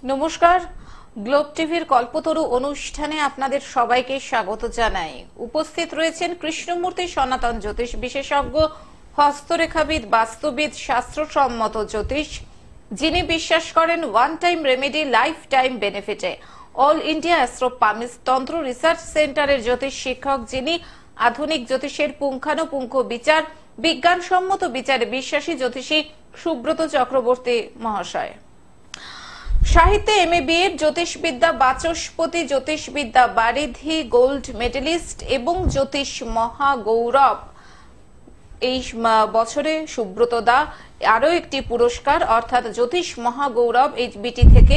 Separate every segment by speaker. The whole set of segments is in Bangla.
Speaker 1: নমস্কার, গ্লোব টিভির কল্পতরু অনুষ্ঠানে আপনাদের সবাইকে স্বাগত জানাই। উপস্থিত রয়েছেন কৃষ্ণমূর্তি সনাতন জ্যোতিষ বিশেষজ্ঞ, হস্তরেখাবিদ, বাস্তুবিদ, শাস্ত্রসম্মত জ্যোতিষ, যিনি বিশ্বাস করেন one time remedy life time বেনিফিটে। অল ইন্ডিয়া অ্যাস্ট্রোপামিস তন্ত্র রিসার্চ সেন্টারের জ্যোতিষ শিক্ষক, যিনি আধুনিক জ্যোতিষের পুঙ্খানুপুঙ্খ বিচার, বিজ্ঞানসম্মত বিচারে বিশ্বাসী জ্যোতিষী সুব্রত চক্রবর্তী মহাশয়। সাহিত্যে এমএ বিএড, জ্যোতিষবিদ্যা বাচস্পতি, জ্যোতিষবিদ্যা বারিধি গোল্ড মেডেলিস্ট এবং জ্যোতিষ মহাগৌরব। এই বছরে সুব্রত দা আরো একটি পুরস্কার অর্থাৎ জ্যোতিষ মহাগৌরব এইচবিটি থেকে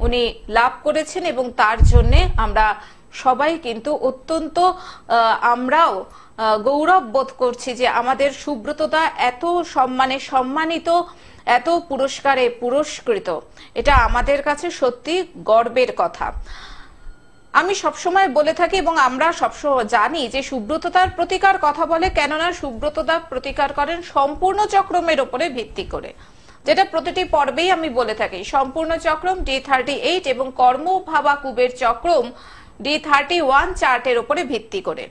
Speaker 1: উনি লাভ করেছেন এবং তার জন্য আমরা সবাই কিন্তু অত্যন্ত আমরাও গৌরব বোধ করছি যে আমাদের সুব্রত দা এত সম্মানে সম্মানিত, এত পুরস্কারে পুরস্কৃত। এটা আমাদের কাছে সত্যি গর্বের কথা। আমি সবসময় বলে থাকি এবং আমরা সবসময় জানি যে সুব্রততার প্রতিকার কথা বলে, কেননা সুব্রততা প্রতিকার করেন সম্পূর্ণ চক্রমের উপরে ভিত্তি করে, যেটা প্রতিটি পর্বেই আমি বলে থাকি। সম্পূর্ণ চক্রম D38 এবং কর্ম ভাবা কুবের চক্রম D31 চার্টের উপরে ভিত্তি করে।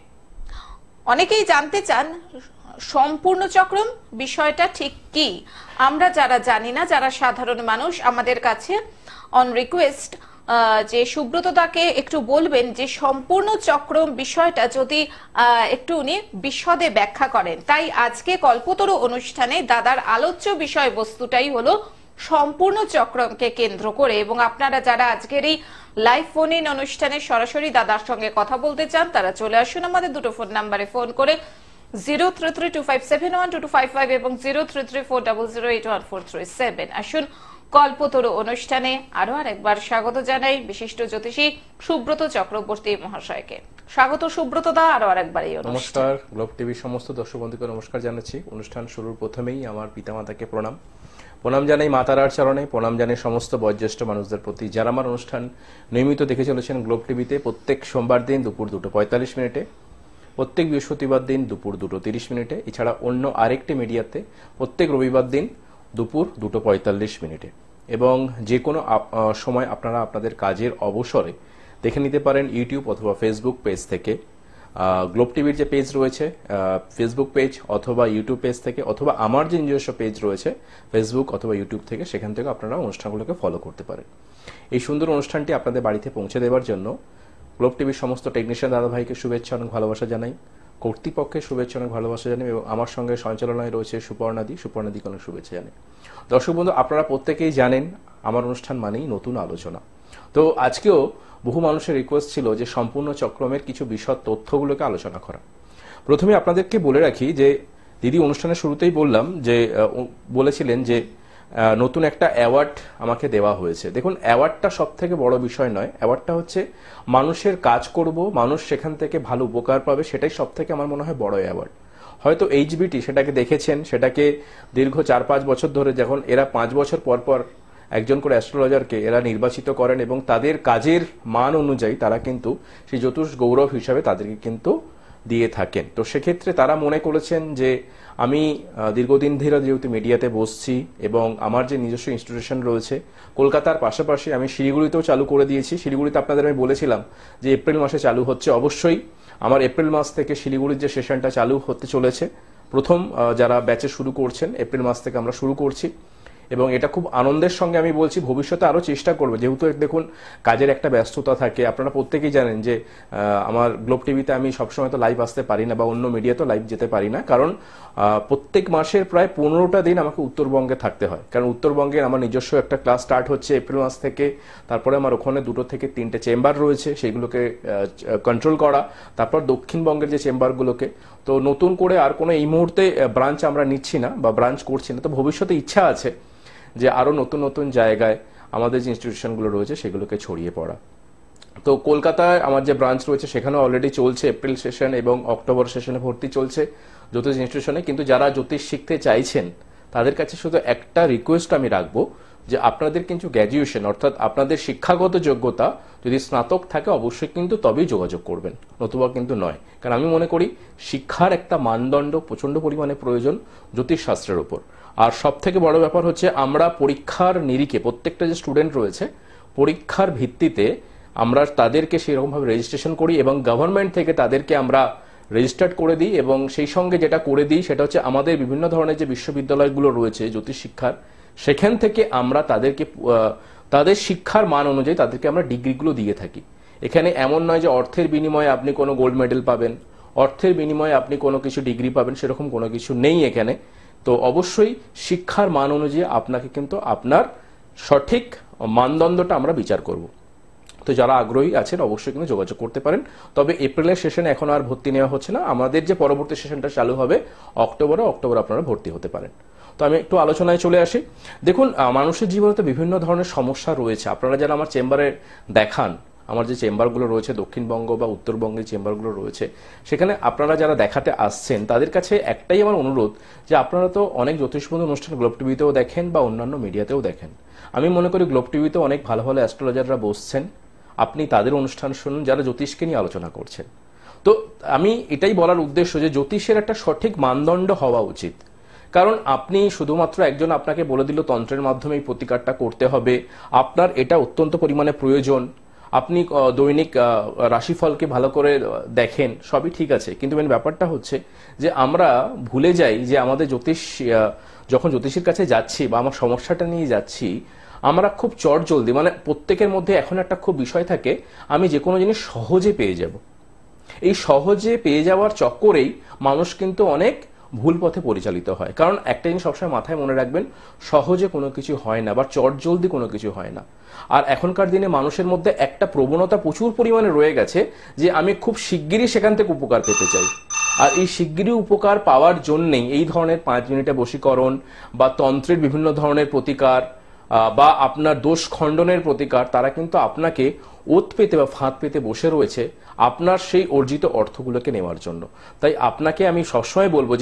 Speaker 1: অনেকেই জানতে চান সম্পূর্ণ চক্রম বিষয়টা ঠিক কি। আমরা যারা জানি না, যারা সাধারণ মানুষ, আমাদের কাছে অন রিকোয়েস্ট যে সুব্রত দাকে একটু বলবেন যে সম্পূর্ণ চক্রম বিষয়টা যদি একটু উনি বিশদে ব্যাখ্যা করেন। তাই আজকে কল্পতরু অনুষ্ঠানে দাদার আলোচ্য বিষয়বস্তুটাই হলো সম্পূর্ণ চক্রমকে কেন্দ্র করে। এবং আপনারা যারা আজকের এই লাইভ ফোন ইন অনুষ্ঠানে সরাসরি দাদার সঙ্গে কথা বলতে চান, তারা চলে আসুন আমাদের দুটো ফোন নাম্বারে ফোন করে 0332571225 এবং 033400814337। আসুন কল্পতরু অনুষ্ঠানে আরো আরেকবার স্বাগত জানাই বিশিষ্ট জ্যোতিষী সুব্রত চক্রবর্তী মহাশয়কে। স্বাগত সুব্রত দা আরো আরেকবার এই অনুষ্ঠানে।
Speaker 2: নমস্কার, গ্লোব টিভির সমস্ত দর্শক বন্ধুকে নমস্কার জানাচ্ছি। অনুষ্ঠান শুরুর প্রথমেই আমার পিতামাতাকে প্রণাম জানাই, মাতারার চরণে প্রণাম জানাই সমস্ত বয়োজ্যেষ্ঠ মানুষদের প্রতি, যারা আমার অনুষ্ঠান নিয়মিত দেখে চলেছেন গ্লোব টিভিতে প্রত্যেক সোমবার দিন দুপুর 2:45, প্রত্যেক বৃহস্পতিবার দিন দুপুর 2:30, এছাড়া অন্য আরেকটি মিডিয়াতে প্রত্যেক রবিবার দিন দুপুর 2:45, এবং যে কোনো সময় আপনারা আপনাদের কাজের অবসরে দেখে নিতে পারেন ইউটিউব অথবা ফেসবুক পেজ থেকে। গ্লোব টিভির যে পেজ রয়েছে ফেসবুক পেজ অথবা ইউটিউব পেজ থেকে, অথবা আমার যে নিজস্ব পেজ রয়েছে ফেসবুক অথবা ইউটিউব থেকে, সেখান থেকে আপনারা অনুষ্ঠানগুলোকে ফলো করতে পারেন। এই সুন্দর অনুষ্ঠানটি আপনাদের বাড়িতে পৌঁছে দেওয়ার জন্য গ্লোব টিভির সমস্ত টেকনিশিয়ান দাদাভাইকে শুভেচ্ছা অনেক ভালোবাসা জানাই, কর্তৃপক্ষের শুভেচ্ছা অনেক ভালোবাসা জানাই, এবং আমার সঙ্গে সঞ্চালনায় রয়েছে সুপর্ণাদিকে অনেক শুভেচ্ছা জানাই। দর্শক বন্ধু, আপনারা প্রত্যেকেই জানেন আমার অনুষ্ঠান মানেই নতুন আলোচনা। তো আজকেও বহু মানুষের রিকোয়েস্ট ছিল যে সম্পূর্ণ চক্রমের কিছু বিশদ তথ্যগুলোকে আলোচনা করা। প্রথমে আপনাদেরকে বলে রাখি যে দিদি অনুষ্ঠানের শুরুতেই বলেছিলেন যে নতুন একটা অ্যাওয়ার্ড আমাকে দেওয়া হয়েছে। দেখুন, অ্যাওয়ার্ডটা সব থেকে বড় বিষয় নয়, অ্যাওয়ার্ডটা হচ্ছে মানুষের কাজ করব, মানুষ সেখান থেকে ভালো উপকার পাবে, সেটাই সব থেকে আমার মনে হয় বড় অ্যাওয়ার্ড। হয়তো এইচবিটি সেটাকে দেখেছেন, সেটাকে দীর্ঘ 4-5 বছর ধরে, যখন এরা 5 বছর পর পর একজন করে অ্যাস্ট্রোলজারকে এরা নির্বাচিত করেন এবং তাদের কাজের মান অনুযায়ী তারা কিন্তু সেই জ্যোতিষ গৌরব হিসাবে তাদেরকে কিন্তু দিয়ে থাকেন। তো সেক্ষেত্রে তারা মনে করেছেন যে আমি দীর্ঘদিন ধরে যেহেতু মিডিয়াতে বসছি এবং আমার যে নিজস্ব ইনস্টিটিউশন রয়েছে কলকাতার পাশাপাশি আমি শিলিগুড়িতেও চালু করে দিয়েছি। শিলিগুড়িতে আপনাদের আমি বলেছিলাম যে এপ্রিল মাসে চালু হচ্ছে। অবশ্যই আমার এপ্রিল মাস থেকে শিলিগুড়ির যে সেশনটা চালু হতে চলেছে, প্রথম যারা ব্যাচে শুরু করছেন এপ্রিল মাস থেকে আমরা শুরু করছি, এবং এটা খুব আনন্দের সঙ্গে আমি বলছি ভবিষ্যতে আরও চেষ্টা করবো। যেহেতু দেখুন কাজের একটা ব্যস্ততা থাকে, আপনারা প্রত্যেকেই জানেন যে আমার গ্লোব টিভিতে আমি সবসময় তো লাইভ আসতে পারি না, বা অন্য মিডিয়াতেও লাইভ যেতে পারি না, কারণ প্রত্যেক মাসের প্রায় 15টা দিন আমাকে উত্তরবঙ্গে থাকতে হয়। কারণ উত্তরবঙ্গের আমার নিজস্ব একটা ক্লাস স্টার্ট হচ্ছে এপ্রিল মাস থেকে, তারপরে আমার ওখানে 2 থেকে 3টে চেম্বার রয়েছে, সেইগুলোকে কন্ট্রোল করা, তারপর দক্ষিণবঙ্গের যে চেম্বারগুলোকে। তো নতুন করে আর কোনো এই মুহূর্তে ব্রাঞ্চ আমরা নিচ্ছি না বা ব্রাঞ্চ করছি না। তো ভবিষ্যতে ইচ্ছা আছে যে আরও নতুন নতুন জায়গায় আমাদের যে ইনস্টিটিউশনগুলো রয়েছে সেগুলোকে ছড়িয়ে পড়া। তো কলকাতায় আমার যে ব্রাঞ্চ রয়েছে সেখানেও অলরেডি চলছে এপ্রিল সেশন এবং অক্টোবর সেশনে ভর্তি চলছে জ্যোতিষ ইনস্টিটিউশনে। কিন্তু যারা জ্যোতিষ শিখতে চাইছেন তাদের কাছে শুধু একটা রিকোয়েস্ট আমি রাখবো যে আপনাদের কিন্তু গ্র্যাজুয়েশন অর্থাৎ আপনাদের শিক্ষাগত যোগ্যতা যদি স্নাতক থাকে অবশ্যই কিন্তু তবেই যোগাযোগ করবেন, নতুবা কিন্তু নয়। কারণ আমি মনে করি শিক্ষার একটা মানদণ্ড প্রচণ্ড পরিমাণে প্রয়োজন জ্যোতিষশাস্ত্রের উপর। আর সব থেকে বড় ব্যাপার হচ্ছে আমরা পরীক্ষার নিরিখে প্রত্যেকটা যে স্টুডেন্ট রয়েছে পরীক্ষার ভিত্তিতে আমরা তাদেরকে সেরকমভাবে রেজিস্ট্রেশন করি এবং গভর্নমেন্ট থেকে তাদেরকে আমরা রেজিস্টার্ড করে দিই, এবং সেই সঙ্গে যেটা করে দিই সেটা হচ্ছে আমাদের বিভিন্ন ধরনের যে বিশ্ববিদ্যালয়গুলো রয়েছে জ্যোতিষ শিক্ষার, সেখান থেকে আমরা তাদেরকে তাদের শিক্ষার মান অনুযায়ী তাদেরকে আমরা ডিগ্রিগুলো দিয়ে থাকি। এখানে এমন নয় যে অর্থের বিনিময়ে আপনি কোনো গোল্ড মেডেল পাবেন, অর্থের বিনিময়ে আপনি কোনো কিছু ডিগ্রি পাবেন, সেরকম কোনো কিছু নেই এখানে। তো অবশ্যই শিক্ষার মান অনুযায়ী আপনাকে কিন্তু আপনার সঠিক মানদণ্ডটা আমরা বিচার করব। তো যারা আগ্রহী আছেন অবশ্যই কিন্তু যোগাযোগ করতে পারেন। তবে এপ্রিলের সেশনে এখন আর ভর্তি নেওয়া হচ্ছে না, আমাদের যে পরবর্তী সেশনটা চালু হবে অক্টোবরে আপনারা ভর্তি হতে পারেন। তো আমি একটু আলোচনায় চলে আসি। দেখুন, মানুষের জীবনে তো বিভিন্ন ধরনের সমস্যা রয়েছে। আপনারা যারা আমার চেম্বারে দেখান, আমার যে চেম্বারগুলো রয়েছে দক্ষিণবঙ্গ বা উত্তরবঙ্গের চেম্বারগুলো রয়েছে, সেখানে আপনারা যারা দেখাতে আসছেন তাদের কাছে একটাই আমার অনুরোধ যে আপনারা তো অনেক জ্যোতিষবন্ধু অনুষ্ঠান গ্লোব টিভিতেও দেখেন বা অন্যান্য মিডিয়াতেও দেখেন। আমি মনে করি গ্লোব টিভিতেও অনেক ভালো ভালো অ্যাস্ট্রোলজাররা বসছেন, আপনি তাদের অনুষ্ঠান শুনুন যারা জ্যোতিষকে নিয়ে আলোচনা করছেন। তো আমি এটাই বলার উদ্দেশ্য যে জ্যোতিষের একটা সঠিক মানদণ্ড হওয়া উচিত। কারণ আপনি শুধুমাত্র একজন আপনাকে বলে দিল তন্ত্রের মাধ্যমে এই প্রতিকারটা করতে হবে, আপনার এটা অত্যন্ত পরিমাণে প্রয়োজন, আপনি দৈনিক রাশিফলকে ভালো করে দেখেন, সবই ঠিক আছে, কিন্তু মেন ব্যাপারটা হচ্ছে যে আমরা ভুলে যাই যে আমাদের যখন জ্যোতিষীর কাছে যাচ্ছি বা আমার সমস্যাটা নিয়ে যাচ্ছি, আমরা খুব চটজলদি, মানে প্রত্যেকের মধ্যে এখন একটা খুব বিষয় থাকে আমি যে কোনো জিনিস সহজে পেয়ে যাব। এই সহজে পেয়ে যাওয়ার চক্করেই মানুষ কিন্তু অনেক ভুল পথে পরিচালিত হয়। কারণ একটা জিনিস সবসময় মাথায় মনে রাখবেন, সহজে কোনো কিছু হয় না বা চটজলদি কোনো কিছু হয় না। আর এখনকার দিনে মানুষের মধ্যে একটা প্রবণতা প্রচুর পরিমাণে রয়ে গেছে যে আমি খুব শিগগিরই সেখান থেকে উপকার পেতে চাই। আর এই শিগগিরই উপকার পাওয়ার জন্যেই এই ধরনের 5 মিনিটে বশীকরণ বা তন্ত্রের বিভিন্ন ধরনের প্রতিকার বা আপনার দোষ খণ্ডনের প্রতিকার, তারা কিন্তু আপনাকে ওত পেতে বা ফাঁদ পেতে বসে রয়েছে আপনার সেই অর্জিত অর্থগুলোকে নেওয়ার জন্য। তাই আপনাকে আমি সবসময় বলবো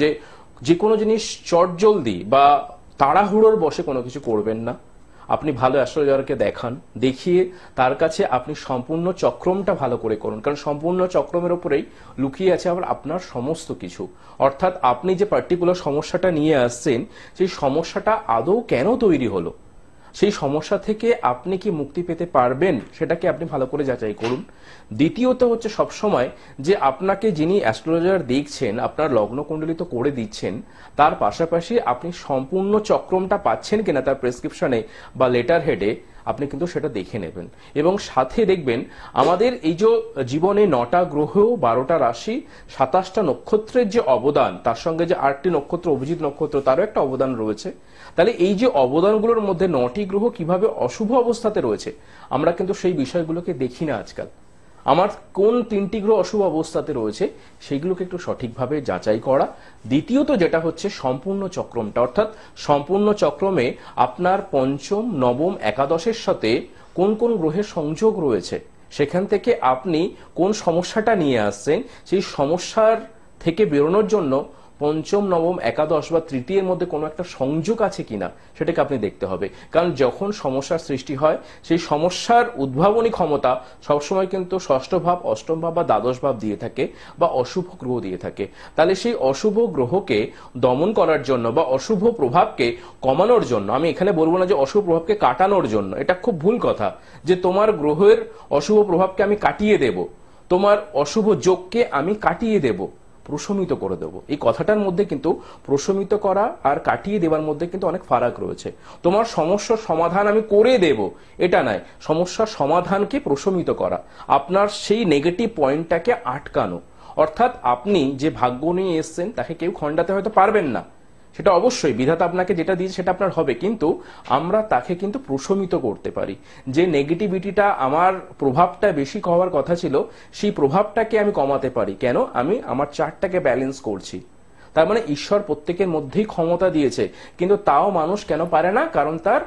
Speaker 2: যে কোনো জিনিস চটজলদি বা তাড়াহুড়োর বসে কোনো কিছু করবেন না। আপনি ভালো অ্যাস্ট্রোলজারকে দেখান, দেখিয়ে তার কাছে আপনি সম্পূর্ণ চক্রমটা ভালো করে করুন, কারণ সম্পূর্ণ চক্রমের উপরেই লুকিয়ে আছে আবার আপনার সমস্ত কিছু। অর্থাৎ আপনি যে পার্টিকুলার সমস্যাটা নিয়ে আসছেন, সেই সমস্যাটা আদৌ কেন তৈরি হলো, সেই সমস্যা থেকে আপনি কি মুক্তি পেতে পারবেন, সেটাকে আপনি ভালো করে যাচাই করুন। দ্বিতীয়ত হচ্ছে সবসময় যে আপনাকে যিনি অ্যাস্ট্রোলজার দেখছেন, আপনার লগ্ন কুণ্ডলী তো করে দিচ্ছেন, তার পাশাপাশি আপনি সম্পূর্ণ চক্রমটা পাচ্ছেন কিনা তার প্রেসক্রিপশনে বা লেটার হেডে আপনি কিন্তু সেটা দেখে নেবেন। এবং সাথে দেখবেন আমাদের এই যে জীবনে 9টা গ্রহ, 12টা রাশি, 27টা নক্ষত্রের যে অবদান, তার সঙ্গে যে 8টি নক্ষত্র, অভিজিৎ নক্ষত্র, তারও একটা অবদান রয়েছে। তাহলে এই যে অবদানগুলোর মধ্যে 9টি গ্রহ কিভাবে অশুভ অবস্থাতে রয়েছে, আমরা কিন্তু সেই বিষয়গুলোকে দেখি না আজকাল। আমার কোন 3টি গ্রহ অশুভ অবস্থাতে রয়েছে সেইগুলোকে একটু সঠিকভাবে যাচাই করা। দ্বিতীয়ত যেটা হচ্ছে সম্পূর্ণ চক্রমটা, অর্থাৎ সম্পূর্ণ চক্রমে আপনার পঞ্চম, নবম, একাদশের সাথে কোন কোন গ্রহের সংযোগ রয়েছে, সেখান থেকে আপনি কোন সমস্যাটা নিয়ে আসছেন, সেই সমস্যার থেকে বেরোনোর জন্য পঞ্চম, নবম, একাদশ বা তৃতীয়ের মধ্যে কোনো একটা সংযোগ আছে কিনা সেটাকে আপনি দেখতে হবে। কারণ যখন সমস্যার সৃষ্টি হয়, সেই সমস্যার উদ্ভাবনী ক্ষমতা সবসময় কিন্তু ষষ্ঠ ভাব, অষ্টম ভাব বা দ্বাদশ ভাব দিয়ে থাকে বা অশুভ গ্রহ দিয়ে থাকে। তাহলে সেই অশুভ গ্রহকে দমন করার জন্য বা অশুভ প্রভাবকে কমানোর জন্য, আমি এখানে বলবো না যে অশুভ প্রভাবকে কাটানোর জন্য, এটা খুব ভুল কথা যে তোমার গ্রহের অশুভ প্রভাবকে আমি কাটিয়ে দেব, তোমার অশুভ যোগকে আমি কাটিয়ে দেব, প্রশমিত করে দেব। এই কথাটার মধ্যে কিন্তু প্রশমিত করা আর কাটিয়ে দেওয়ার মধ্যে কিন্তু অনেক ফারাক রয়েছে। তোমার সমস্যার সমাধান আমি করে দেব এটা নয়, সমস্যার সমাধানকে প্রশমিত করা, আপনার সেই নেগেটিভ পয়েন্টটাকে আটকানো। অর্থাৎ আপনি যে ভাগ্য নিয়ে এসছেন তাকে কেউ খণ্ডাতে হয়তো পারবেন না, সেটা অবশ্যই বিধাতা আপনাকে যেটা দিয়েছে সেটা আপনার হবে, কিন্তু আমরা তাকে কিন্তু প্রশমিত করতে পারি। যে নেগেটিভিটিটা, আমার প্রভাবটা বেশি হওয়ার কথা ছিল, সেই প্রভাবটাকে আমি কমাতে পারি। কেন? আমি আমার চার্টটাকে ব্যালেন্স করছি। তার মানে ঈশ্বর প্রত্যেকের মধ্যেই ক্ষমতা দিয়েছে, কিন্তু তাও মানুষ কেন পারে না? কারণ তার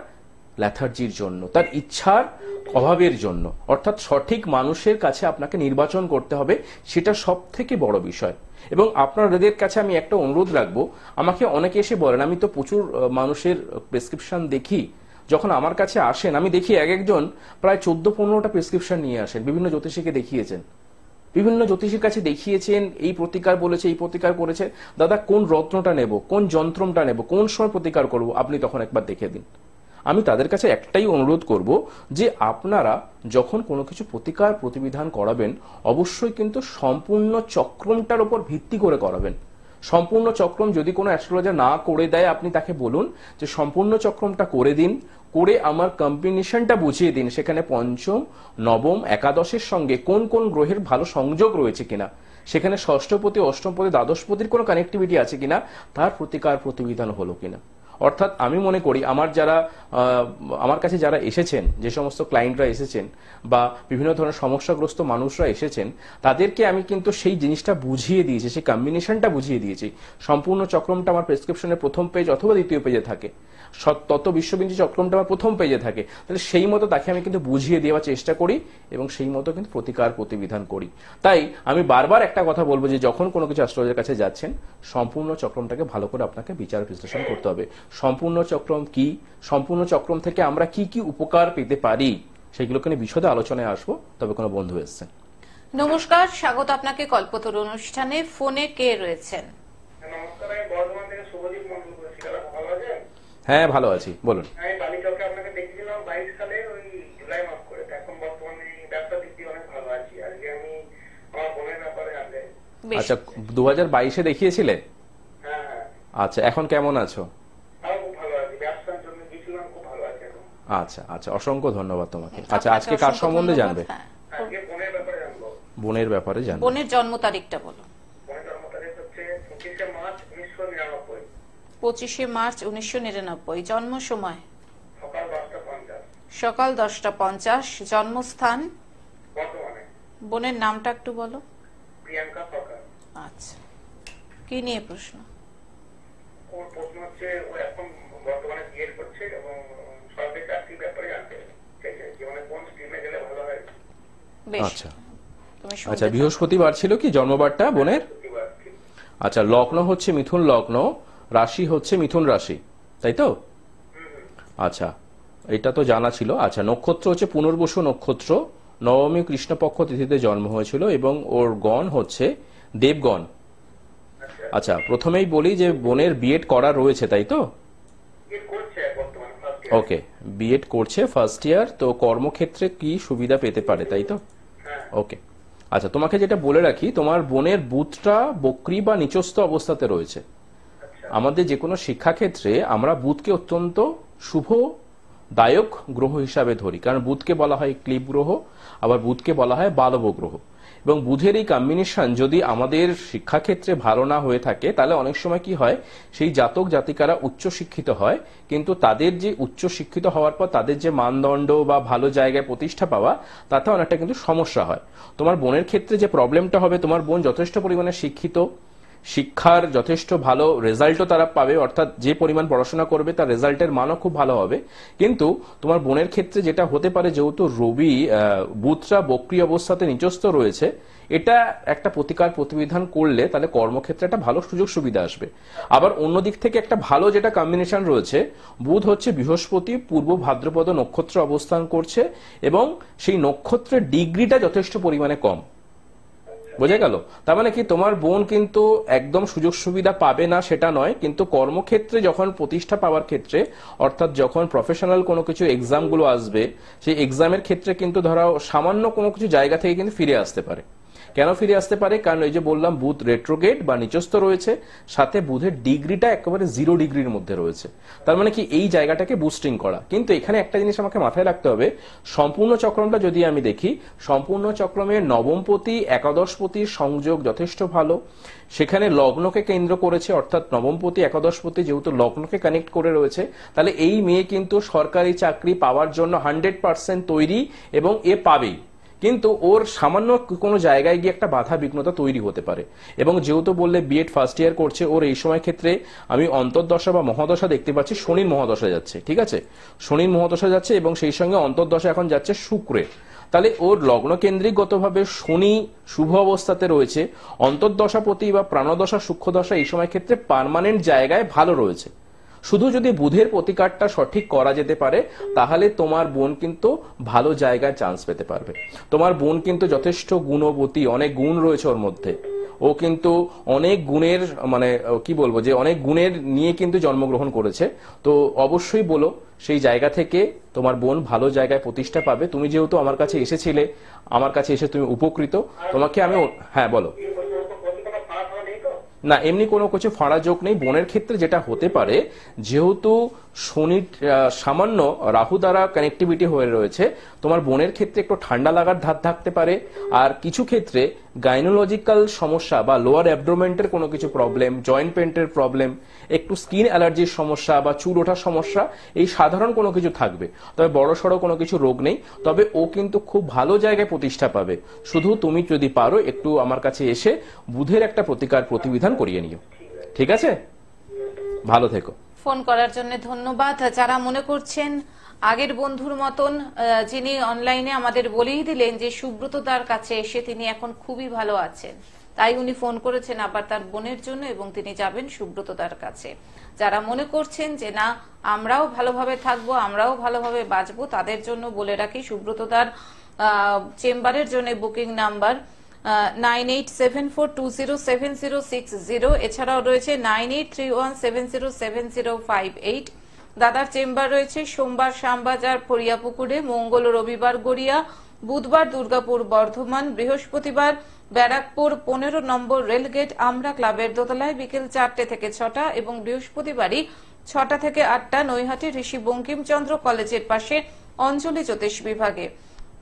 Speaker 2: ল্যাথার্জির জন্য, তার ইচ্ছার অভাবের জন্য। অর্থাৎ সঠিক মানুষের কাছে আপনাকে নির্বাচন করতে হবে, সেটা সব থেকে বড় বিষয়। এবং আপনাদের কাছে আমি একটা অনুরোধ রাখবো, আমাকে অনেকে এসে বলেন, আমি তো প্রচুর মানুষের প্রেসক্রিপশন দেখি, যখন আমার কাছে আসেন আমি দেখি এক একজন প্রায় 14-15টা প্রেসক্রিপশন নিয়ে আসেন, বিভিন্ন জ্যোতিষীকে দেখিয়েছেন, বিভিন্ন জ্যোতিষীর কাছে দেখিয়েছেন, এই প্রতিকার বলেছে, এই প্রতিকার করেছে। দাদা কোন রত্নটা নেব, কোন যন্ত্রটা নেব, কোন সময় প্রতিকার করব, আপনি তখন একবার দেখে দিন। আমি তাদের কাছে একটাই অনুরোধ করব যে আপনারা যখন কোনো কিছু প্রতিকার প্রতিবিধান করাবেন অবশ্যই কিন্তু সম্পূর্ণ চক্রমটার উপর ভিত্তি করে করাবেন। সম্পূর্ণ চক্রম যদি কোনো অ্যাস্ট্রোলজার না করে দেয় আপনি তাকে বলুন যে সম্পূর্ণ চক্রমটা করে দিন, করে আমার কম্বিনেশনটা বুঝিয়ে দিন, সেখানে পঞ্চম, নবম, একাদশের সঙ্গে কোন কোন গ্রহের ভালো সংযোগ রয়েছে কিনা, সেখানে ষষ্ঠপতি, অষ্টমপতি, দ্বাদশপতির কোনো কানেক্টিভিটি আছে কিনা, তার প্রতিকার প্রতিবিধান হলো কিনা। অর্থাৎ আমি মনে করি আমার কাছে যারা এসেছেন, যে সমস্ত ক্লায়েন্টরা এসেছেন বা বিভিন্ন ধরনের সমস্যাগ্রস্ত মানুষরা এসেছেন, তাদেরকে আমি কিন্তু সেই জিনিসটা বুঝিয়ে দিয়েছি, সেই কম্বিনেশনটা বুঝিয়ে দিয়েছি। সম্পূর্ণ চক্রমটা আমার প্রেসক্রিপশনের প্রথম পেজ অথবা দ্বিতীয় পেজে থাকে, তত বিশ্ববিঞ্চি চক্রমটা আমার প্রথম পেজে থাকে। তাহলে সেই মতো তাকে আমি কিন্তু বুঝিয়ে দেওয়ার চেষ্টা করি এবং সেই মতো কিন্তু প্রতিকার প্রতিবিধান করি। তাই আমি বারবার একটা কথা বলবো যে যখন কোনো কিছু অ্যাস্ট্রোলজারের কাছে যাচ্ছেন সম্পূর্ণ চক্রমটাকে ভালো করে আপনাকে বিচার বিশ্লেষণ করতে হবে। সম্পূর্ণ চক্রম কি, সম্পূর্ণ চক্রম থেকে আমরা কি কি উপকার পেতে পারি সেগুলোকে নিয়ে বিশদে আলোচনায় আসবো। তবে কোনো বন্ধু এসছেন।
Speaker 1: নমস্কার, স্বাগত আপনাকে কল্পতরু অনুষ্ঠানে। ফোনে কে রয়েছেন?
Speaker 3: নমস্কার, আমি বর্ধমান থেকে শুভদীপ মন্ডল বলছি। দাদা ভালো আছেন?
Speaker 2: হ্যাঁ, ভালো আছি, বলুন।
Speaker 3: আমি বালিকাকে আপনাকে দেখেছিলাম 22 সালের ওই জুলাই মাস করে। এখন বর্তমানে ব্যবসার দিক দিয়ে অনেক ভালো আছি। আজকে আমি আমার বোনের ব্যাপারে জানতে।
Speaker 2: আচ্ছা, 2022-এ দেখিয়েছিলে?
Speaker 3: হ্যাঁ হ্যাঁ।
Speaker 2: আচ্ছা, এখন কেমন আছো?
Speaker 3: আমি খুব ভালো আছি, ব্যবসার জন্য গেছিলাম, খুব ভালো আছি এখন।
Speaker 2: আচ্ছা আচ্ছা, অসংখ্য ধন্যবাদ তোমাকে। আচ্ছা, আজকে কার সম্বন্ধে জানবে?
Speaker 3: আজকে বোনের ব্যাপারে জানবো।
Speaker 2: বোনের ব্যাপারে জানবে।
Speaker 1: বোনের জন্ম তারিখটা বলো।
Speaker 3: বোনের জন্ম তারিখ হচ্ছে 25শে মার্চ 1999।
Speaker 1: 25শে মার্চ 1999। জন্ম সময়?
Speaker 3: সকাল 10টা 50।
Speaker 1: সকাল 10টা 50। জন্মস্থান?
Speaker 3: বর্তমানে।
Speaker 1: বোনের নামটা একটু বলো।
Speaker 3: প্রিয়াঙ্কা সরকার।
Speaker 1: আচ্ছা, কি নিয়ে প্রশ্ন?
Speaker 3: ওর প্রশ্ন হচ্ছে ও এখন বর্তমানে বিএড করছে এবং সরকারি চাকরির ব্যাপারে জানতে চাইছে, জীবনে কোন স্ট্রিমে গেলে ভালো হয়।
Speaker 1: বেশ,
Speaker 2: আচ্ছা
Speaker 1: তুমি
Speaker 2: আচ্ছা, বৃহস্পতিবার ছিল কি জন্মবারটা বোনের? আচ্ছা, লগ্ন হচ্ছে মিথুন লগ্ন, রাশি হচ্ছে মিথুন রাশি, তাই তো? আচ্ছা, এটা তো জানা ছিল। আচ্ছা, নক্ষত্র হচ্ছে পুনর্বসু নক্ষত্র, নবমী কৃষ্ণপক্ষ তিথিতে জন্ম হয়েছিল এবং ওর গণ হচ্ছে দেবগণ। আচ্ছা, প্রথমেই বলি যে বোনের বিএড করা রয়েছে, তাই তো? ওকে, বিএড করছে ফার্স্ট ইয়ার। তো কর্মক্ষেত্রে কি সুবিধা পেতে পারে, তাই তো? ওকে, আচ্ছা, তোমাকে যেটা বলে রাখি, তোমার বোনের বুধটা বক্রী বা নিচস্থ অবস্থাতে রয়েছে। আমাদের যে কোনো শিক্ষাক্ষেত্রে আমরা বুধকে অত্যন্ত শুভদায়ক গ্রহ হিসাবে ধরি, কারণ বুধকে বলা হয় ক্লীব গ্রহ, আবার বুধকে বলা হয় বালব গ্রহ। এবং বুধের এই কম্বিনেশন যদি আমাদের শিক্ষাক্ষেত্রে ভালো না হয়ে থাকে তাহলে অনেক সময় কি হয়, সেই জাতক জাতিকারা উচ্চ শিক্ষিত হয়, কিন্তু তাদের যে উচ্চ শিক্ষিত হওয়ার পর তাদের যে মানদণ্ড বা ভালো জায়গায় প্রতিষ্ঠা পাওয়া, তাতে অনেকটা কিন্তু সমস্যা হয়। তোমার বোনের ক্ষেত্রে যে প্রবলেমটা হবে, তোমার বোন যথেষ্ট পরিমাণে শিক্ষিত, শিক্ষার যথেষ্ট ভালো রেজাল্টও তারা পাবে, অর্থাৎ যে পরিমাণ পড়াশোনা করবে তার রেজাল্টের মানও খুব ভালো হবে। কিন্তু তোমার বোনের ক্ষেত্রে যেটা হতে পারে, যেহেতু রবি বুধটা বক্রী অবস্থাতে নিচস্থ রয়েছে, এটা একটা প্রতিকার প্রতিবিধান করলে তাহলে কর্মক্ষেত্রে একটা ভালো সুযোগ সুবিধা আসবে। আবার অন্যদিক থেকে একটা ভালো যেটা কম্বিনেশন রয়েছে, বুধ হচ্ছে বৃহস্পতি পূর্ব ভাদ্রপদ নক্ষত্র অবস্থান করছে এবং সেই নক্ষত্রের ডিগ্রিটা যথেষ্ট পরিমাণে কম। বোঝা গেল? তার মানে কি, তোমার বোন কিন্তু একদম সুযোগ সুবিধা পাবে না সেটা নয়, কিন্তু কর্মক্ষেত্রে যখন প্রতিষ্ঠা পাওয়ার ক্ষেত্রে, অর্থাৎ যখন প্রফেশনাল কোনো কিছু এক্সামগুলো আসবে, সেই এক্সামের ক্ষেত্রে কিন্তু ধরাও সামান্য কোনো কিছু জায়গা থেকে কিন্তু ফিরে আসতে পারে। কেন ফিরে আসতে পারে? কারণ এই যে বললাম বুধ রেট্রোগেট বা নিচস্থ রয়েছে, সাথে বুধের ডিগ্রিটা একেবারে 0 ডিগ্রির মধ্যে রয়েছে। তার মানে কি, এই জায়গাটাকে বুস্টিং করা। কিন্তু এখানে একটা জিনিস আমাকে মাথায় রাখতে হবে, সম্পূর্ণ চক্রমটা যদি আমি দেখি, সম্পূর্ণ চক্রমের নবমপতি একাদশপতির সংযোগ যথেষ্ট ভালো। সেখানে লগ্নকে কেন্দ্র করেছে, অর্থাৎ নবমপতি একাদশপতি যেহেতু লগ্নকে কানেক্ট করে রয়েছে, তাহলে এই মেয়ে কিন্তু সরকারি চাকরি পাওয়ার জন্য 100% তৈরি এবং এ পাবেই। কিন্তু ওর সামান্য কোনো জায়গায় গিয়ে একটা বাধা বিঘ্নতা তৈরি হতে পারে। এবং যেহেতু বললে বিএড ফার্স্ট ইয়ার করছে, ওর এই সময় ক্ষেত্রে আমি অন্তর্দশা বা মহাদশা দেখতে পাচ্ছি, শনির মহাদশা যাচ্ছে, ঠিক আছে? শনির মহাদশা যাচ্ছে এবং সেই সঙ্গে অন্তর্দশা এখন যাচ্ছে শুক্রে। তাহলে ওর লগ্ন কেন্দ্রিকগতভাবে শনি শুভ অবস্থাতে রয়েছে, অন্তর্দশাপতি বা প্রাণদশা সূক্ষ্মদশা এই সময় ক্ষেত্রে পার্মানেন্ট জায়গায় ভালো রয়েছে। শুধু যদি বুধের প্রতিকারটা সঠিক করা যেতে পারে তাহলে তোমার বোন কিন্তু ভালো জায়গায় চান্স পেতে পারবে। তোমার বোন কিন্তু যথেষ্ট গুণবতী, অনেক গুণ রয়েছে ওর মধ্যে। ও কিন্তু অনেক গুণের মানে কি বলবো যে অনেক গুণের নিয়ে কিন্তু জন্মগ্রহণ করেছে। তো অবশ্যই বলো সেই জায়গা থেকে তোমার বোন ভালো জায়গায় প্রতিষ্ঠা পাবে। তুমি যেহেতু আমার কাছে এসেছিলে, আমার কাছে এসে তুমি উপকৃত, তোমাকে আমি হ্যাঁ বলো। না, এমনি কোনো কিছু ফাঁড়া যোগ নেই। বোনের ক্ষেত্রে যেটা হতে পারে, যেহেতু শনি সামান্য রাহু দ্বারা কানেক্টিভিটি হয়ে রয়েছে, তোমার বোনের ক্ষেত্রে একটু ঠান্ডা লাগার ধাত থাকতে পারে। আর কিছু ক্ষেত্রে গাইনোলজিক্যাল সমস্যা বা লোয়ার অ্যাবডোমেন্টের কোনো কিছু প্রবলেম, জয়েন্ট পেন্টের প্রবলেম, একটু স্কিন অ্যালার্জির সমস্যা বা চুল ওঠার সমস্যা, এই সাধারণ কোনো কিছু থাকবে। তবে বড় সড়ো কোনো কিছু রোগ নেই। তবে ও কিন্তু খুব ভালো জায়গায় প্রতিষ্ঠা পাবে। শুধু তুমি যদি পারো একটু আমার কাছে এসে বুধের একটা প্রতিবিধান করিয়ে নিও। ঠিক আছে, ভালো থেকো।
Speaker 1: ফোন করার জন্য ধন্যবাদ। যারা মনে করছেন আগের বন্ধুর মতন যিনি অনলাইনে আমাদের বলেই দিলেন যে সুব্রত তার কাছে এসে তিনি এখন খুবই ভালো আছেন, তাই উনি ফোন করেছেন আবার তার বোনের জন্য এবং তিনি যাবেন সুব্রত তার কাছে। যারা মনে করছেন যে না আমরাও ভালোভাবে থাকবো, আমরাও ভালোভাবে বাঁচবো, তাদের জন্য বলে রাখি সুব্রত তার চেম্বারের জন্য বুকিং নাম্বার 9874207060, এছাড়াও রয়েছে 9831707058। দাদার চেম্বার রয়েছে সোমবার শ্যামবাজার পরিয়াপুকুরে, মঙ্গল ও রবিবার গড়িয়া, বুধবার দুর্গাপুর বর্ধমান, বৃহস্পতিবার ব্যারাকপুর 15 নম্বর রেলগেট আমরা ক্লাবের দোতলায় বিকেল 4টে থেকে 6টা এবং বৃহস্পতিবারই 6টা থেকে 8টা নৈহাটি ঋষি বঙ্কিমচন্দ্র কলেজের পাশে অঞ্জলি জ্যোতিষ বিভাগে।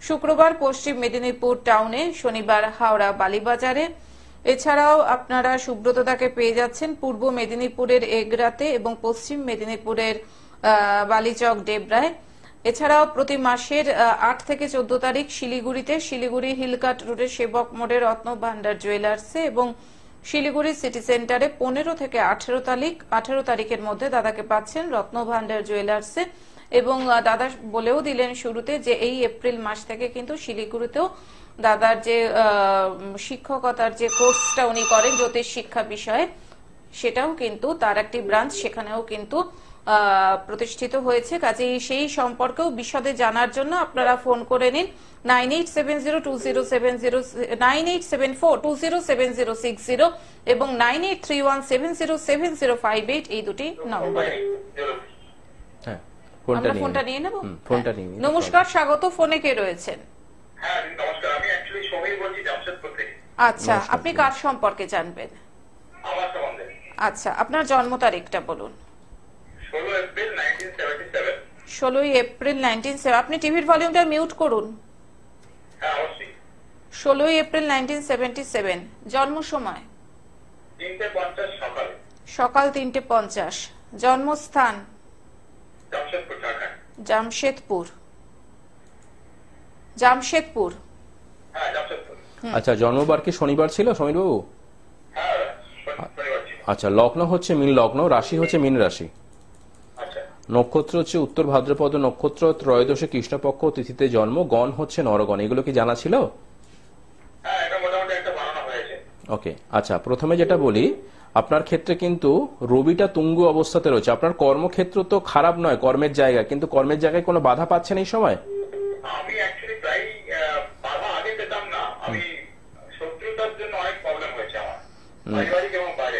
Speaker 1: শুক্রবার পশ্চিম মেদিনীপুর টাউনে, শনিবার হাওড়া বালিবাজারে। এছাড়াও আপনারা সুব্রতদাকে পেয়ে যাচ্ছেন পূর্ব মেদিনীপুরের এগরাতে এবং পশ্চিম মেদিনীপুরের বালিচক ডেবরায়। এছাড়াও প্রতি মাসের 8 থেকে 14 তারিখ শিলিগুড়িতে, শিলিগুড়ি হিলকাট রোডে সেবক মোড়ে রত্ন ভান্ডার জুয়েলার্সে এবং শিলিগুড়ি সিটি সেন্টারে 15 থেকে 18 তারিখের মধ্যে দাদাকে পাচ্ছেন রত্ন ভান্ডার জুয়েলার্সে। এবং দাদা বলেও দিলেন শুরুতে যে এই এপ্রিল মাস থেকে কিন্তু শিলিগুড়িতেও দাদার যে শিক্ষকতার যে কোর্সটা উনি করেন জ্যোতিষ শিক্ষা বিষয়ে, সেটাও কিন্তু তার একটি ব্রাঞ্চ সেখানেও কিন্তু প্রতিষ্ঠিত হয়েছে। কাজেই সেই সম্পর্কেও বিশদে জানার জন্য আপনারা ফোন করে নিন 9874207060 এবং 9831707058 এই দুটি নম্বরে। আমরা ফোনটা নিয়ে নেব। নমস্কার, স্বাগত। ফোনে কে রয়েছেন?
Speaker 3: হ্যাঁ নমস্কার, আমি অ্যাকচুয়ালি সমীর বলছি জামশেদপুর থেকে।
Speaker 1: আচ্ছা, আপনি কার সম্পর্কে জানবেন?
Speaker 3: আমার সম্বন্ধে।
Speaker 1: আচ্ছা, আপনার জন্ম তারিখটা বলুন।
Speaker 3: 16 এপ্রিল 1977।
Speaker 1: 16 এপ্রিল 1977। আপনি টিভির ভলিউমটা মিউট করুন।
Speaker 3: হ্যাঁ অবশ্যই।
Speaker 1: 16 এপ্রিল 1977। জন্ম সময়?
Speaker 3: 3:50 সকালে।
Speaker 1: সকাল 3:50। জন্মস্থান?
Speaker 3: জামশেদপুর, ঝাড়খণ্ড।
Speaker 1: জামশেদপুর। জামশেদপুর।
Speaker 3: হ্যাঁ জামশেদপুর।
Speaker 2: আচ্ছা, জন্মবার কি শনিবার ছিল সমীর বাবু?
Speaker 3: হ্যাঁ শনিবার ছিল।
Speaker 2: আচ্ছা, লগ্ন হচ্ছে মীন লগ্ন, রাশি হচ্ছে মীন রাশি,
Speaker 3: আচ্ছা।
Speaker 2: নক্ষত্র হচ্ছে উত্তর ভাদ্রপদ নক্ষত্র, ত্রয়োদশে কৃষ্ণপক্ষ, তিথিতে জন্ম, গণ হচ্ছে নরগণ। এগুলো কি জানা ছিল?
Speaker 3: হ্যাঁ এটা মোটামুটি একটা বানানো হয়েছে।
Speaker 2: ওকে, আচ্ছা, প্রথমে যেটা বলি, আপনার ক্ষেত্রে কিন্তু রবিটা তুঙ্গ অবস্থাতে রয়েছে। আপনার কর্মক্ষেত্র তো খারাপ নয়, কর্মের জায়গা, কিন্তু কর্মের জায়গায় কোনো বাধা পাচ্ছেন এই সময়?
Speaker 3: আমি অ্যাকচুয়ালি প্রায় বাধা আগে পেতাম না, আমি শত্রুতার জন্য অনেক প্রবলেম হয়েছে আমার পারিবারিক এবং বাইরে।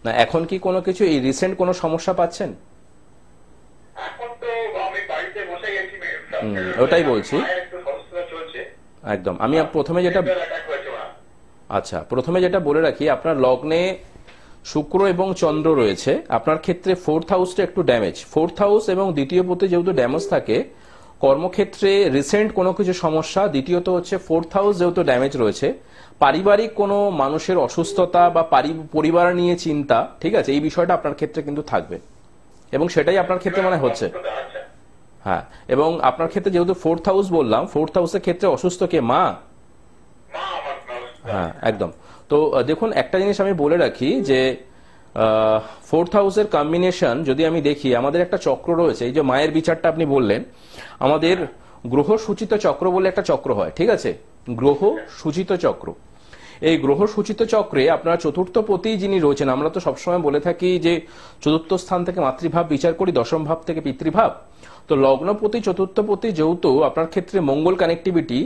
Speaker 2: না, এখন কি কোনো কিছু এই রিসেন্ট কোনো সমস্যা পাচ্ছেন?
Speaker 3: এখন তো আমি বাড়িতে বসে গেছি,
Speaker 2: ওটাই বলছি।
Speaker 3: একটু সমস্যা চলছে
Speaker 2: একদম। আমি প্রথমে যেটা প্রথমে যেটা বলে রাখি, আপনার লগ্নে শুক্র এবং চন্দ্র রয়েছে। আপনার ক্ষেত্রে 4th হাউসটা একটু ড্যামেজ। 4th হাউস এবং দ্বিতীয় পতি যেহেতু ড্যামেজ থাকে, কর্মক্ষেত্রে রিসেন্ট কোনো কিছু সমস্যা। দ্বিতীয়ত হচ্ছে 4th হাউস যেহেতু ড্যামেজ রয়েছে, পারিবারিক কোনো মানুষের অসুস্থতা বা পরিবার নিয়ে চিন্তা, ঠিক আছে, এই বিষয়টা আপনার ক্ষেত্রে কিন্তু থাকবে এবং সেটাই আপনার ক্ষেত্রে মনে হচ্ছে। হ্যাঁ, এবং আপনার ক্ষেত্রে যেহেতু 4th হাউস বললাম, 4th হাউসের ক্ষেত্রে অসুস্থ কে? মা। হ্যাঁ একদম। তো দেখুন, একটা জিনিস আমি বলে রাখি যে 4th হাউসের কম্বিনেশন যদি আমি দেখি, আমাদের একটা চক্র রয়েছে। এই যে মায়ের বিচারটা আপনি বললেন, আমাদের গ্রহ সূচিত চক্র বলে একটা চক্র হয়, ঠিক আছে, গ্রহ সূচিত চক্র। এই গ্রহ সূচিত চক্রে আপনার চতুর্থ পতি যিনি রয়েছেন, আমরা তো সবসময় বলে থাকি যে চতুর্থ স্থান থেকে মাতৃভাব বিচার করি, দশম ভাব থেকে পিতৃভাব। তো লগ্নপতি চতুর্থপতি যেহেতু আপনার ক্ষেত্রে মঙ্গল কানেক্টিভিটি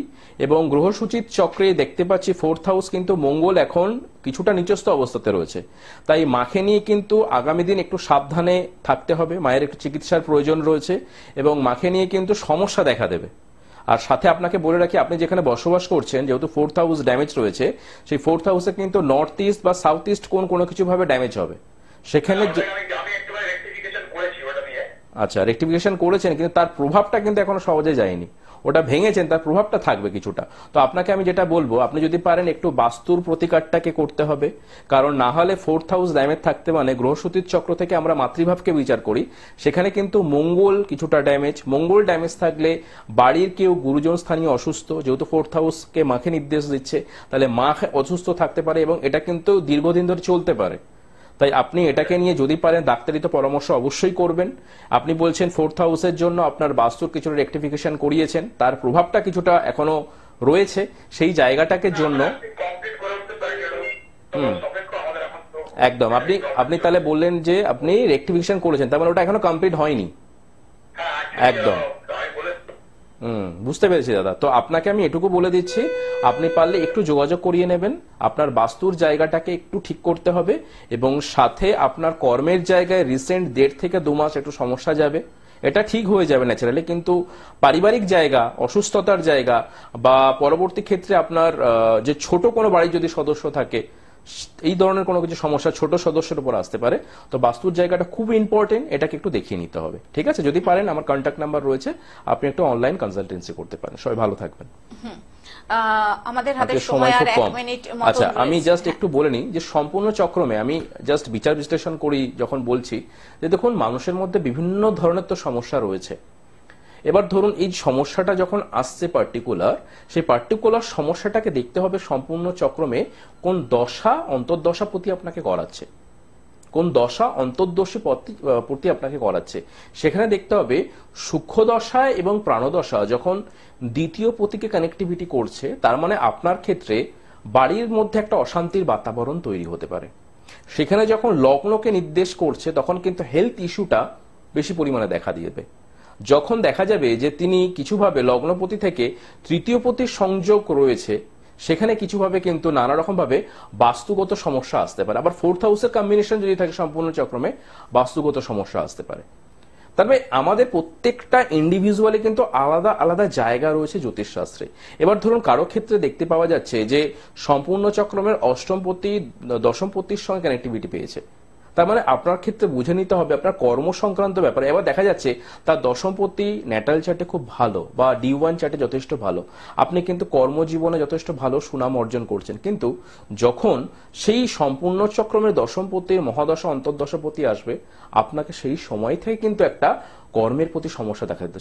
Speaker 2: এবং গ্রহ সূচিত চক্রে দেখতে পাচ্ছি ফোর্থ হাউস কিন্তু মঙ্গল এখন কিছুটা নিচস্থ অবস্থাতে রয়েছে। তাই মাকে নিয়ে কিন্তু আগামী দিন একটু সাবধানে থাকতে হবে, মায়ের একটু চিকিৎসার প্রয়োজন রয়েছে এবং মাকে নিয়ে কিন্তু সমস্যা দেখা দেবে। আর সাথে আপনাকে বলে রাখি, আপনি যেখানে বসবাস করছেন যেহেতু ফোর্থ হাউস ড্যামেজ রয়েছে, সেই ফোর্থ হাউসে কিন্তু নর্থ ইস্ট বা সাউথ ইস্ট কোনো কিছু ভাবে ড্যামেজ হবে সেখানে। আচ্ছা, রেকটিফিকেশন করেছেন কিন্তু তার প্রভাবটা কিন্তু এখনো সহজে যায়নি, ওটা ভেঙেছেন, তার প্রভাবটা থাকবে কিছুটা। তো আপনাকে আমি যেটা বলবো, আপনি যদি পারেন একটু বাস্তুর প্রতিকারটাকে করতে হবে, কারণ না হলে ফোর্থ হাউস ড্যামেজ থাকতে মানে গ্রহসূচির চক্র থেকে আমরা মাতৃভাবকে বিচার করি, সেখানে কিন্তু মঙ্গল কিছুটা ড্যামেজ। মঙ্গল ড্যামেজ থাকলে বাড়ির কেউ গুরুজন স্থানীয় অসুস্থ, যেহেতু ফোর্থ হাউসকে মাকে নির্দেশ দিচ্ছে, তাহলে মা অসুস্থ থাকতে পারে এবং এটা কিন্তু দীর্ঘদিন ধরে চলতে পারে। তাই আপনি এটাকে নিয়ে যদি পারেন ডাক্তারি তো পরামর্শ অবশ্যই করবেন। আপনি বলছেন ফোর্থ হাউসের জন্য আপনার বাস্তুর কিছুটা রেকটিফিকেশন করিয়েছেন, তার প্রভাবটা কিছুটা এখনো রয়েছে, সেই জায়গাটাকে জন্য একদম আপনি তাহলে বললেন যে আপনি রেকটিফিকেশন করেছেন, তার মানে ওটা এখনো কমপ্লিট হয়নি। একদম বুঝতে পেরেছি দাদা। তো আপনাকে আমি এটুকু বলে দিচ্ছি, আপনি পারলে একটু যোগাযোগ করিয়ে নেবেন, আপনার বাস্তুর জায়গাটাকে একটু ঠিক করতে হবে এবং সাথে আপনার কর্মের জায়গায় রিসেন্ট 1.5 থেকে 2 মাস একটু সমস্যা যাবে, এটা ঠিক হয়ে যাবে ন্যাচারালি, কিন্তু পারিবারিক জায়গা, অসুস্থতার জায়গা বা পরবর্তী ক্ষেত্রে আপনার যে ছোট কোনো বাড়ির যদি সদস্য থাকে, এই ধরনের কোনো কিছু সমস্যা ছোট সদস্যের উপর আসতে পারে। তো বাস্তুর জায়গাটা খুব ইম্পর্টেন্ট, এটাকে একটু দেখিয়ে নিতে হবে। ঠিক আছে, যদি পারেন আমার কন্ট্যাক্ট নাম্বার রয়েছে, আপনি একটু অনলাইন কনসালটেন্সি করতে পারেন। সবাই ভালো থাকবেন।
Speaker 1: আমাদের হাতে সময় আর 1 মিনিট মতো।
Speaker 2: আচ্ছা, আমি জাস্ট একটু বলে নিই যে সম্পূর্ণ চক্রমে আমি জাস্ট বিচার বিশ্লেষণ করি যখন বলছি যে দেখুন মানুষের মধ্যে বিভিন্ন ধরনের তো সমস্যা রয়েছে। এবার ধরুন এই সমস্যাটা যখন আসছে পার্টিকুলার, সেই পার্টিকুলার সমস্যাটাকে দেখতে হবে সম্পূর্ণ চক্রমে কোন দশা অন্তর্দশা প্রতি আপনাকে করাচ্ছে, কোন দশা অন্তর্দশী প্রতি আপনাকে করাচ্ছে। সেখানে দেখতে হবে সূক্ষ্ম দশায় এবং প্রাণদশা যখন দ্বিতীয় পতিকে কানেক্টিভিটি করছে, তার মানে আপনার ক্ষেত্রে বাড়ির মধ্যে একটা অশান্তির বাতাবরণ তৈরি হতে পারে। সেখানে যখন লগ্নকে নির্দেশ করছে তখন কিন্তু হেলথ ইস্যুটা বেশি পরিমাণে দেখা দিবে। যখন দেখা যাবে যে তিনি কিছুভাবে লগ্নপতি থেকে তৃতীয় পতির সংযোগ রয়েছে, সেখানে কিছুভাবে কিন্তু নানা রকম ভাবে বাস্তুগত সমস্যা আসতে পারে। আবার ফোর্থ হাউসের কম্বিনেশন যদি থাকে সম্পূর্ণ চক্রমে, বাস্তুগত সমস্যা আসতে পারে। তবে আমাদের প্রত্যেকটা ইন্ডিভিজুয়ালি কিন্তু আলাদা আলাদা জায়গা রয়েছে জ্যোতিষশাস্ত্রে। এবার ধরুন কারো ক্ষেত্রে দেখতে পাওয়া যাচ্ছে যে সম্পূর্ণ চক্রমের অষ্টমপতি দশমপতির সঙ্গে কানেক্টিভিটি পেয়েছে, তার মানে আপনার ক্ষেত্রে বুঝে নিতে হবে আপনার কর্ম সংক্রান্ত ব্যাপারে। এবার দেখা যাচ্ছে তার দশমপতি ন্যাটাল চার্টে খুব ভালো বা D1 চার্টে যথেষ্ট ভালো, আপনি কিন্তু কর্মজীবনে যথেষ্ট ভালো সুনাম অর্জন করছেন, কিন্তু যখন সেই সম্পূর্ণ চক্রমের দশমপতির মহাদশা অন্তর্দশাপতি আসবে, আপনাকে সেই সময় থেকে কিন্তু একটা কর্মের প্রতি সমস্যা দেখা দিতে।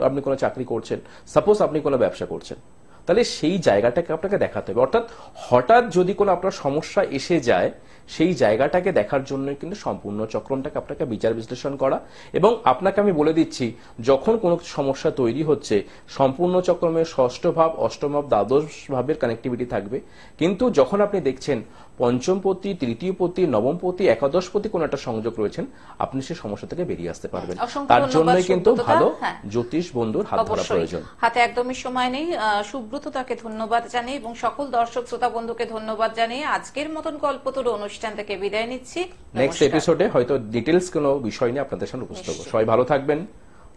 Speaker 2: আপনি কোনো চাকরি করছেন, সাপোজ আপনি কোনো ব্যবসা করছেন, তাহলে সেই জায়গাটাকে আপনাকে দেখাতে হবে। অর্থাৎ হঠাৎ যদি কোনো আপনার সমস্যা এসে যায়, সেই জায়গাটাকে দেখার জন্য কিন্তু সম্পূর্ণ চক্রমটাকে আপনাকে বিচার বিশ্লেষণ করা। এবং আপনাকে আমি বলে দিচ্ছি, যখন কোনো সমস্যা তৈরি হচ্ছে, সম্পূর্ণ চক্রমের ষষ্ঠ ভাব, অষ্টম ভাব, দ্বাদশ ভাবের কানেক্টিভিটি থাকবে, কিন্তু যখন আপনি দেখছেন পঞ্চমপতি, তৃতীয়পতি, নবমপতি, একাদশপতি কোন একটা সংযোগ রয়েছেন, আপনি সেই সমস্যা থেকে বেরিয়ে আসতে পারবেন। তার জন্যই কিন্তু ভালো জ্যোতিষ বন্ধুর হাত ধরা প্রয়োজন।
Speaker 1: হাতে একদমই সময় নেই। সুব্রততাকে ধন্যবাদ জানিয়ে এবং সকল দর্শক শ্রোতা বন্ধুকে ধন্যবাদ জানিয়ে আজকের মতন কল্পতরু অনুষ্ঠান থেকে বিদায় নিচ্ছি।
Speaker 2: নেক্সট এপিসোডে হয়তো ডিটেইলস কোনো বিষয় নিয়ে আপনাদের সামনে উপস্থিত হবো। সবাই ভালো থাকবেন।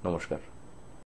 Speaker 2: নমস্কার।